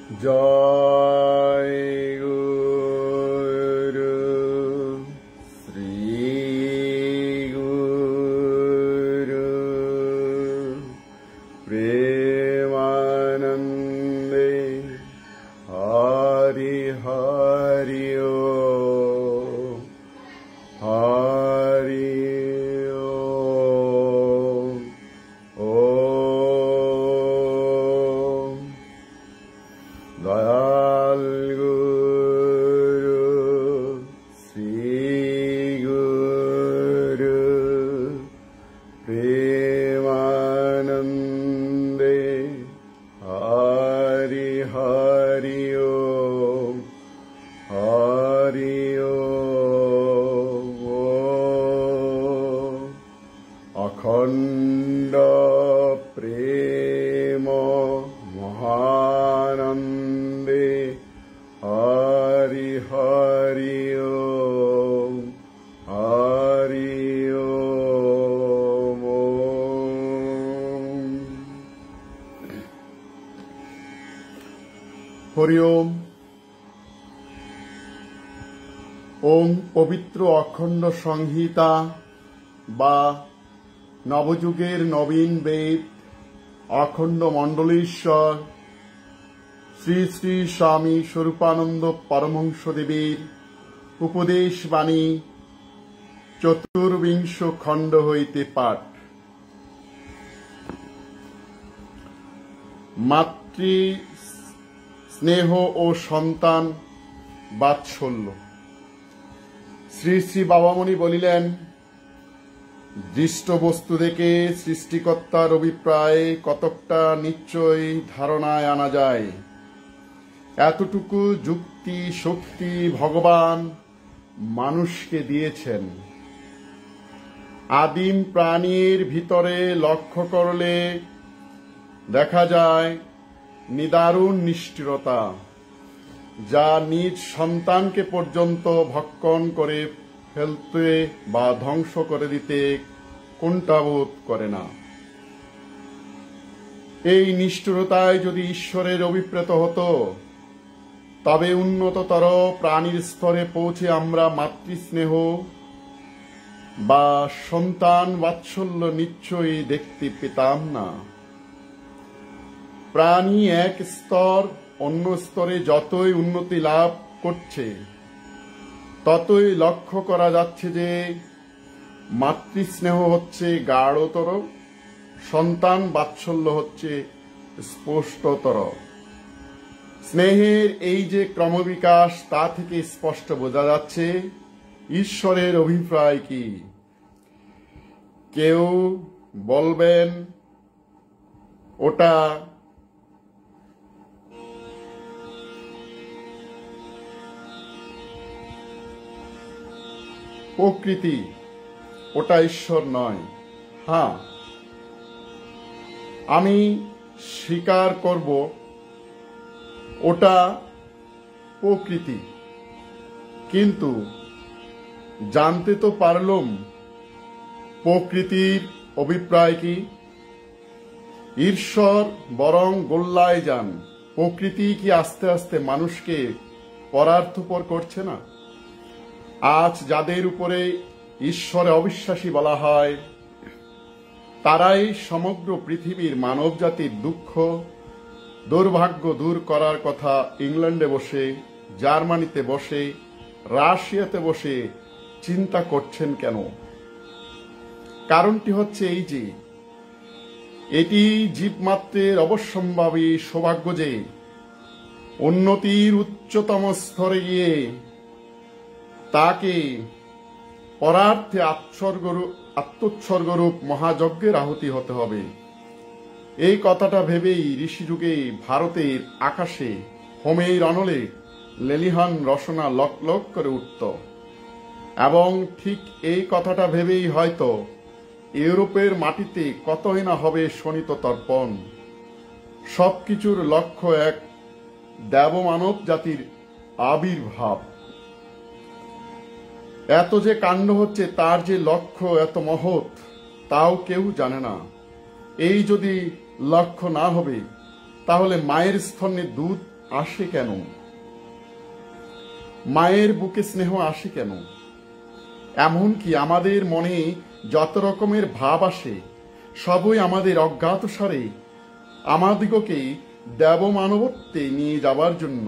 জয় গুরু শ্রী গুরু প্রেমানন্দে হরি হরি ওম হরি ওম ওম দয়াল গুরু শ্রী গুরু প্রেমানন্দে হরি হরি ওম হরি ওম অখণ্ড প্রেম মহানন্দে হরি হরি ওম হরি ওম হরি ওম। ওম পবিত্র অখণ্ড সংহিতা বা নবযুগের নবীন বেদ অখণ্ড মণ্ডলেশ্বর শ্রী শ্রী স্বামী স্বরূপানন্দ পরমহংসদেবের উপদেশ বাণী চতুর্বিংশ খণ্ড হইতে পাঠ। মাতৃ স্নেহ ও সন্তান বাৎসল্য। শ্রী শ্রী বাবামণি বলিলেন, দৃষ্ট বস্তু দেখে সৃষ্টিকর্তার অভিপ্রায় কতকটা নিশ্চয় ধারণায় আনা যায়। এতটুকু যুক্তি শক্তি ভগবান মানুষকে দিয়েছেন। আদিম প্রাণীর ভিতরে লক্ষ্য করলে দেখা যায় নিদারুণ নিষ্ঠুরতা, যা নিজ সন্তানকে পর্যন্ত ভক্ষণ করে ফেলতে বা ধ্বংস করে দিতে কুণ্ঠাবোধ করে না। এই নিষ্ঠুরতায় যদি ঈশ্বরের অভিপ্রেত হতো, তবে উন্নততর প্রাণীর স্তরে পৌঁছে আমরা মাতৃস্নেহ বা সন্তান বাৎসল্য নিশ্চয়ই দেখতে পেতাম না। প্রাণী এক স্তর অন্য স্তরে যতই উন্নতি লাভ করছে, ততই লক্ষ্য করা যাচ্ছে যে মাতৃস্নেহ হচ্ছে গাঢ়তর, সন্তান বাৎসল্য হচ্ছে স্পষ্টতর। স্নেহের এই যে ক্রমবিকাশ, তা থেকে স্পষ্ট বোঝা যাচ্ছে ঈশ্বরের অভিপ্রায় কি। কেউ বলবেন ওটা প্রকৃতি, ওটা ঈশ্বর নয়। হ্যাঁ, আমি স্বীকার করব ওটা প্রকৃতি, কিন্তু জানতে তো পারলাম প্রকৃতির অভিপ্রায় কি। ঈশ্বর বরং গোল্লায় যান, প্রকৃতি কি আস্তে আস্তে মানুষকে পরার্থপর করছে না? আজ যাদের উপরে ঈশ্বরে অবিশ্বাসী বলা হয়, তারাই সমগ্র পৃথিবীর মানব জাতির দুঃখ দুর্ভাগ্য দূর করার কথা ইংল্যান্ডে বসে, জার্মানিতে বসে, রাশিয়াতে বসে চিন্তা করছেন কেন? কারণটি হচ্ছে এই যে, এটি জীবমাত্রের অবশ্যম্ভাবী সৌভাগ্য যে উন্নতির উচ্চতম স্তরে গিয়ে তাকে পরার্থে আত্মোৎসর্গরূপ মহাযজ্ঞের আহুতি হতে হবে। এই কথাটা ভেবেই ঋষিযুগে ভারতের আকাশে হোমের অনলে লেলিহান রসনা লক লক করে উঠত, এবং ঠিক এই কথাটা ভেবেই হয়তো ইউরোপের মাটিতে কতই না হবে শোণিত তর্পণ। সবকিছুর লক্ষ্য এক দেবমানব জাতির আবির্ভাব। এত যে কাণ্ড হচ্ছে, তার যে লক্ষ্য এত মহৎ, তাও কেউ জানে না। এই যদি লক্ষ্য না হবে, তাহলে মায়ের স্তনে দুধ আসে কেন? মায়ের বুকে স্নেহ আসে কেন? এমনকি আমাদের মনে যত রকমের ভাব আসে সবই আমাদের অজ্ঞাতসারে আমাদিগকে দেবমানবত্বে নিয়ে যাবার জন্য।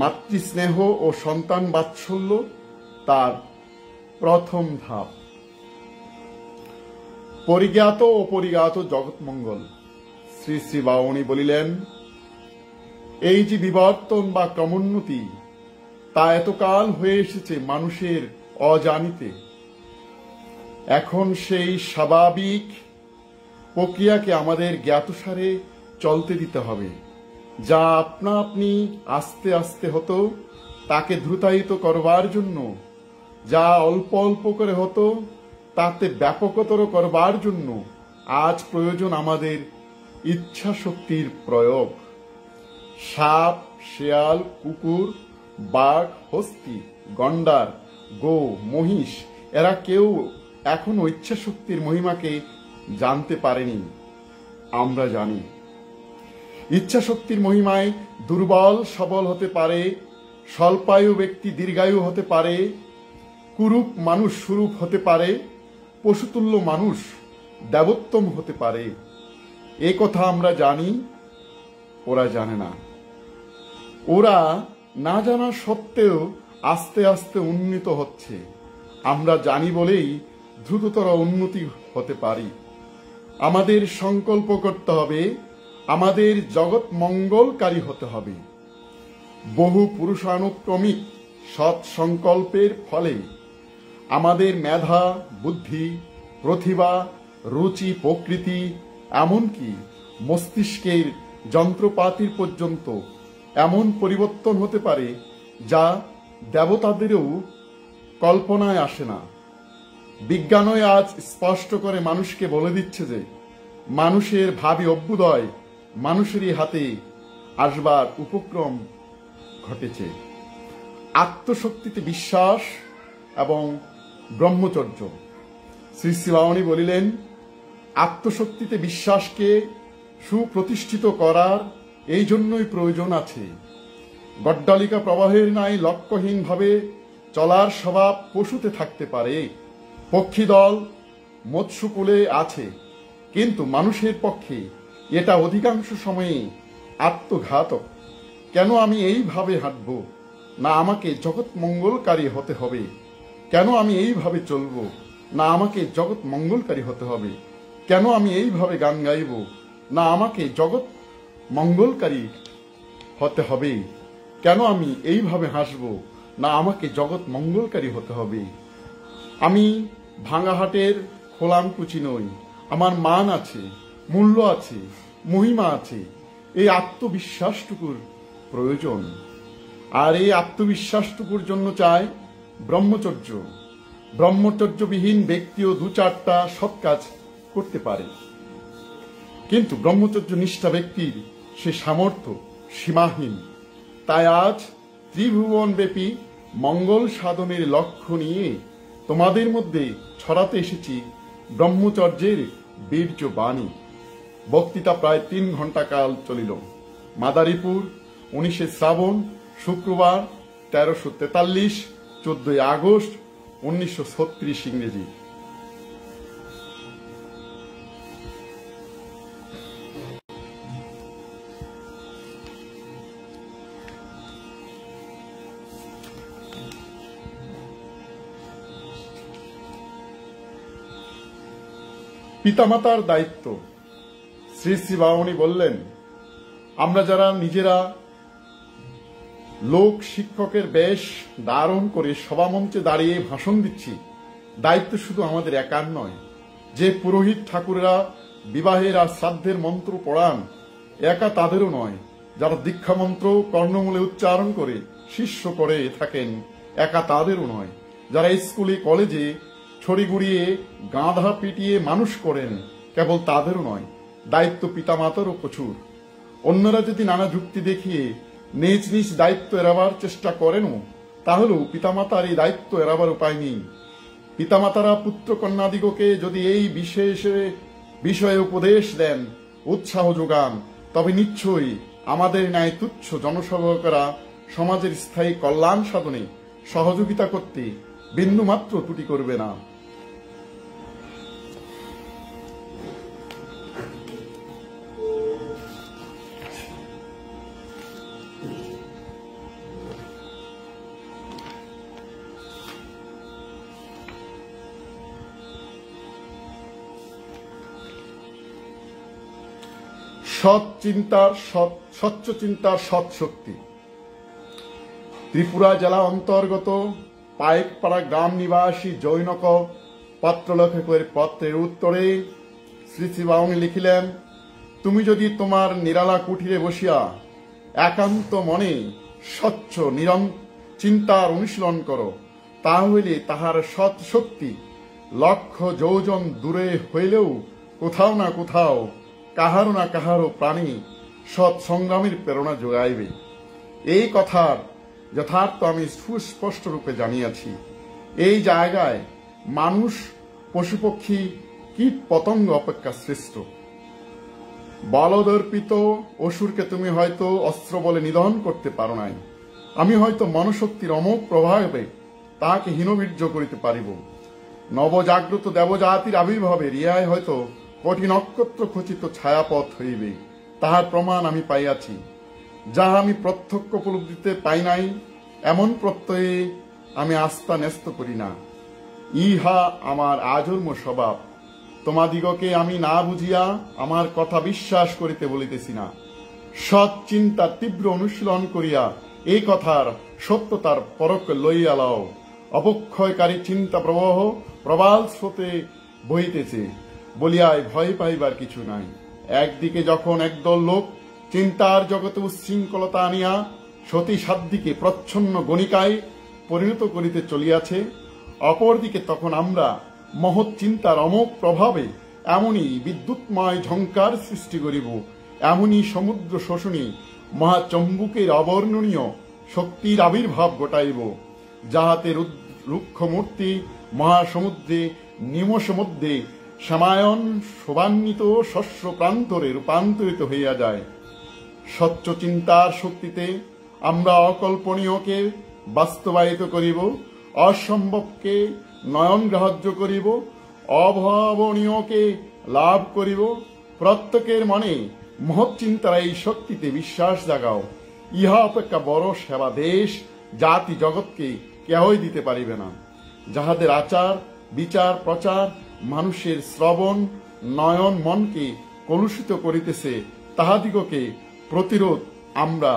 মাতৃস্নেহ ও সন্তান বাৎসল্য তার প্রথম ধাপ। পরিজ্ঞাত ও পরিজ্ঞাত জগৎমঙ্গল। শ্রী শ্রী বাউনী বলিলেন, এই যে বিবর্তন বা ক্রমোন্নতি, তা এতকাল হয়ে এসেছে মানুষের অজানিতে। এখন সেই স্বাভাবিক প্রক্রিয়াকে আমাদের জ্ঞাতসারে চলতে দিতে হবে। যা আপনা আপনি আস্তে আস্তে হতো, তাকে দ্রুতায়িত করবার জন্য, যা অল্প অল্প করে হতো, তাতে ব্যাপকতর করবার জন্য আজ প্রয়োজন আমাদের ইচ্ছা শক্তির প্রয়োগ। সাপ, শেয়াল, কুকুর, বাঘ, হস্তি, গন্ডার, গো, মহিষ এরা কেউ এখনো ইচ্ছা শক্তির মহিমাকে জানতে পারেনি। আমরা জানি। ইচ্ছা শক্তির মহিমায় দুর্বল সবল হতে পারে, স্বল্পায়ু ব্যক্তি দীর্ঘায়ু হতে পারে, কুরূপ মানুষ সুরূপ হতে পারে, পশুতুল্য মানুষ দেবোত্তম হতে পারে। এ কথা আমরা জানি, ওরা জানে না। ওরা না জানা সত্ত্বেও আস্তে আস্তে উন্নীত হচ্ছে। আমরা জানি বলেই দ্রুততর উন্নতি হতে পারি। আমাদের সংকল্প করতে হবে, আমাদের জগৎ মঙ্গলকারী হতে হবে। বহু পুরুষানুক্রমিক সৎ সংকল্পের ফলে আমাদের মেধা, বুদ্ধি, প্রতিভা, রুচি, প্রকৃতি, এমনকি মস্তিষ্কের যন্ত্রপাতির পর্যন্ত এমন পরিবর্তন হতে পারে যা দেবতাদেরও কল্পনায় আসে না। বিজ্ঞানই আজ স্পষ্ট করে মানুষকে বলে দিচ্ছে যে মানুষের ভাবী অভ্যুদয় মানুষেরই হাতে আসবার উপক্রম ঘটেছে। আত্মশক্তিতে বিশ্বাস এবং ব্রহ্মচর্য। শ্রী শ্রী বাউনী বলিলেন, আত্মশক্তিতে বিশ্বাসকে সুপ্রতিষ্ঠিত করার এই জন্যই প্রয়োজন আছে। গড্ডালিকা প্রবাহের ন্যায় লক্ষ্যহীনভাবে চলার স্বভাব পশুতে থাকতে পারে। পক্ষীদল মৎস্যকুলে আছে, কিন্তু মানুষের পক্ষে এটা অধিকাংশ সময়ে আত্মঘাতক। কেন আমি এইভাবে হাঁটব? না আমাকে জগৎ মঙ্গলকারী হতে হবে। কেন আমি এইভাবে চলব? না আমাকে জগৎ মঙ্গলকারী হতে হবে। কেন আমি এইভাবে গান গাইব? না আমাকে জগৎ মঙ্গলকারী হতে হবে। কেন আমি এইভাবে হাসব? না আমাকে জগৎ মঙ্গলকারী হতে হবে। আমি ভাঙাহাটের খোলামকুচি নই। আমার মান আছে, মূল্য আছে, মহিমা আছে। এই আত্মবিশ্বাসটুকুর প্রয়োজন। আর এই আত্মবিশ্বাসটুকুর জন্য চাই ব্রহ্মচর্য। ব্রহ্মচর্যবিহীন ব্যক্তিও দু চারটা সৎ কাজ করতে পারে, কিন্তু ব্রহ্মচর্য নিষ্ঠা ব্যক্তির সে সামর্থ্য সীমাহীন। তাই আজ ত্রিভুবনব্যাপী মঙ্গল সাধনের লক্ষ্য নিয়ে তোমাদের মধ্যে ছড়াতে এসেছি ব্রহ্মচর্যের বীর্য বাণী। বক্তৃতা প্রায় 3 ঘন্টা কাল চলিল। মাদারীপুর, 19 শ্রাবণ, শুক্রবার, 1343, 14 আগস্ট 1936 ইংরেজি। পিতামাতার দায়িত্ব। শ্রী শ্রী বাউনী বললেন, আমরা যারা নিজেরা লোক শিক্ষকের বেশ ধারণ করে সভামঞ্চে দাঁড়িয়ে ভাষণ দিচ্ছি, দায়িত্ব শুধু আমাদের একার নয়। যে পুরোহিত ঠাকুরেরা বিবাহের আর শ্রাদ্ধের মন্ত্র পড়ান, একা তাদেরও নয়। যারা দীক্ষা মন্ত্র কর্ণমূলে উচ্চারণ করে শিষ্য করে থাকেন, একা তাদেরও নয়। যারা স্কুলে কলেজে ছড়ি গুড়িয়ে গাঁধা পিটিয়ে মানুষ করেন, কেবল তাদেরও নয়। দায়িত্ব পিতামাতারও প্রচুর। অন্যরা যদি নানা যুক্তি দেখিয়ে নিজ নিজ দায়িত্ব এড়াবার চেষ্টা করেনও, তাহলেও পিতামাতার এই দায়িত্ব এড়াবার উপায় নেই। পিতামাতারা পুত্র কন্যাদিগকে যদি এই বিষয়ে উপদেশ দেন, উৎসাহ যোগান, তবে নিশ্চয়ই আমাদের ন্যায় তুচ্ছ জনসেবকেরা সমাজের স্থায়ী কল্যাণ সাধনে সহযোগিতা করতে বিন্দুমাত্র ত্রুটি করবে না। স্বচ্ছ চিন্তার সৎ শক্তি। ত্রিপুরা জেলা অন্তর্গত পাইকপাড়া গ্রাম নিবাসী জৈনক পত্রলেখকের পত্রের উত্তরে শ্রী শ্রী বাউন লিখিলেন, তুমি যদি তোমার নিরালা কুঠিরে বসিয়া একান্ত মনে স্বচ্ছ চিন্তার অনুশীলন করো, তাহলে তাহার সৎ শক্তি লক্ষ যোজন দূরে হইলেও কোথাও না কোথাও কাহারো না কাহারো প্রাণী সৎ সংগ্রামের প্রেরণা যোগাইবে। এই কথার যথার্থ আমি সুস্পষ্ট রূপে জানিয়াছি। এই জায়গায় মানুষ, পশুপক্ষী, কীট পতঙ্গ অপেক্ষা শ্রেষ্ঠ। বলদর্পিত অসুরকে তুমি হয়তো অস্ত্র বলে নিধন করতে পারো নাই, আমি হয়তো মনশক্তির অমোঘ প্রভাবে তাহাকে হীনবীর্য করিতে পারিব। নবজাগ্রত দেবজাতির আবির্ভাবে রিয়ায় হয়তো কোটি নক্ষত্র খচিত ছায়াপথ হইবে, তাহার প্রমাণ আমি পাইয়াছি। যাহা আমি প্রত্যক্ষ উপলব্ধিতে পাই নাই, এমন প্রত্যয়ে আমি আস্থা ন্যস্ত করি না। ইহা আমার আজন্ম স্বভাব। তোমাদিগকে আমি না বুঝিয়া আমার কথা বিশ্বাস করিতে বলিতেছি না। সৎ চিন্তার তীব্র অনুশীলন করিয়া এই কথার সত্যতার পরখ লইয়া লও। অবক্ষয়কারী চিন্তা প্রবাহ প্রবাল স্রোতে বহিতেছে বলিয়ায় ভয় পাইবার কিছু নাই। একদিকে যখন একদল লোক চিন্তার জগতে উচ্ছৃঙ্খলতা আনিয়া সতী সাধ্বীকে প্রচ্ছন্ন গণিকায় পরিণত করিতে চলিয়াছে, অপরদিকে তখন আমরা মহৎ চিন্তার অমোঘ প্রভাবে এমনই বিদ্যুৎময় ঝঙ্কার সৃষ্টি করিব, এমনই সমুদ্র শোষণী মহাচম্বুকের অবর্ণনীয় শক্তির আবির্ভাব ঘটাইব, যাহাতে রুক্ষ মূর্তি মহাসমুদ্রে নিমষ মধ্যে শ্যামায়ন শোভান্বিত শস্য প্রান্তরে রূপান্তরিত হইয়া যায়। স্বচ্ছ চিন্তার শক্তিতে আমরা অকল্পনীয়কে বাস্তবায়িত করিব, অসম্ভবকে নয়ন গ্রাহ্য করিব, অভাবনীয়কে লাভ করিব। প্রত্যেকের মনে মহৎ চিন্তার এই শক্তিতে বিশ্বাস জাগাও। ইহা অপেক্ষা বড় সেবা দেশ জাতি জগৎকে কেহই দিতে পারিবে না। যাহাদের আচার বিচার প্রচার মানুষের শ্রবণ নয়ন মনকে কলুষিত করিতেছে, তাহাদিগকে প্রতিরোধ আমরা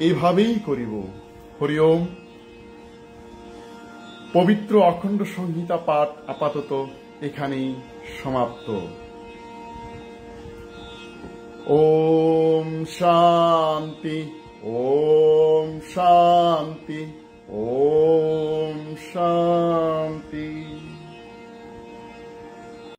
এইভাবেই করিব। হরি ওম। পবিত্র অখণ্ড সংহিতা পাঠ আপাতত এখানেই সমাপ্ত। ওম শান্তি, ওম শান্তি, ওম শান্তি।